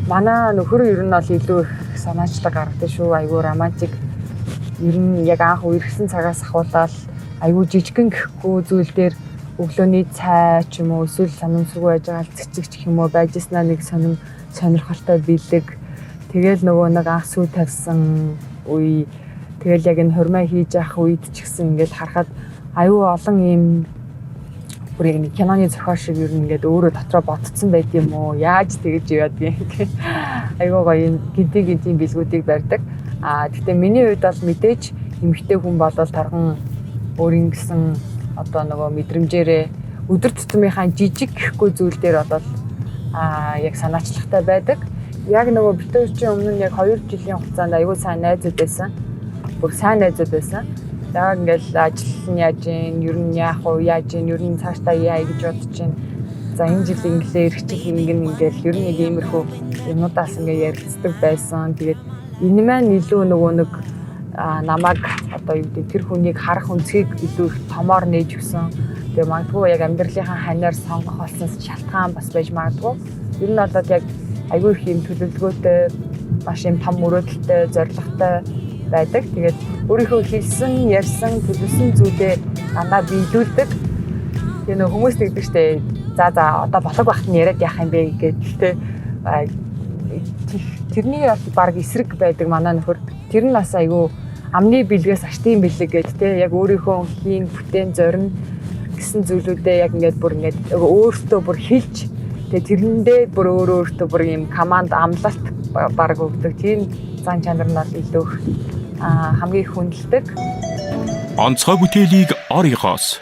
Манай нөхөр ер нь бол илүү их санаачлаг гаргадаг шүү. Айгуу романтик. Ер нь яг анх үерхсэн цагаас ахуулаад айгуу жижигэн гэхгүй зүйл дээр өглөөний цай ч юм уу эсвэл санамсаргүй байж байгаа цэцэг ч юм уу байжснаа нэг сонирхолтой бэлэг. Тэгэл нөгөө нэг анх сүү тавьсан үе. Тэгэл яг энэ хурмаа хийж явах үед ч гэсэн ингээд харахад аюу олон юм бүр яг нэг киноны зохиол шиг ер нь ингээд өөрөө дотроо ботцсон байт юм уу? Яаж тэгэж яваад юм гэх. Аюу гоё гинтийн бэлгүүдийг барьдаг. Гэхдээ миний хувьд бол мэдээж эмэгтэй хүн болол тархан өөрийн гэсэн одоо нөгөө мэдрэмжээрээ өдөр тутмынхаа жижиг гэхгүй зүйл дээр бол яг санаачлагтай байдаг. Яг нөгөө битүүр чинь өмнө нь яг 2 жилийн хугацаанд аюу сайн найзууд байсан. Бүр сайн найзууд байсан. Яг ингээл ажил нь яаж ийн, ер нь яах вэ, яаж ийн, ер нь цаашдаа яа гэж бодож чинь. За энэ жил инглээ эрхчих ингээл ер нь нэг иймэрхүү юмудаас ингээ ярилцдаг байсан. Тэгээд энэ маань илүү нөгөө нэг намайг одоо юу гэдэг тэр хүнийг харах үнцгийг илүү их томоор нээж өгсөн. Тэгээ магадгүй яг амьдралынхаа ханаар сонгох болсон шалтгаан бас байж магадгүй. Ер нь бол яг айгүй их юм төлөвлөгөөтэй, маш юм том мөрөөдөлтэй, зоригтой байдаг. Тэгээд өөрийнхөө хэлсэн, ярьсан, төлөвлөсөн зүйлээ дандаа биелүүлдэг. Тэгээ нөх хүмүүс тэгдэг штэ. За одоо болог багт нь яриад яах юм бэ гэдэг. Тэрний баг эсрэг байдаг манай нөхөр. Тэр нь бас айгүй амны бэлгээс аштын бэлэг гэдэг те яг өөрийнхөө хийн бүтээн зорин гэсэн зүйлүүдээ яг ингээд бүр ингээд өөртөө бүр хэлж тэгээ тэрэндээ бүр өөртөө бүр юм команд амлалт баг өгдөг. Тийм зан чанар нь илүү хамгийн их хүндэлдэг. Онцгой бүтээлийг орёгоос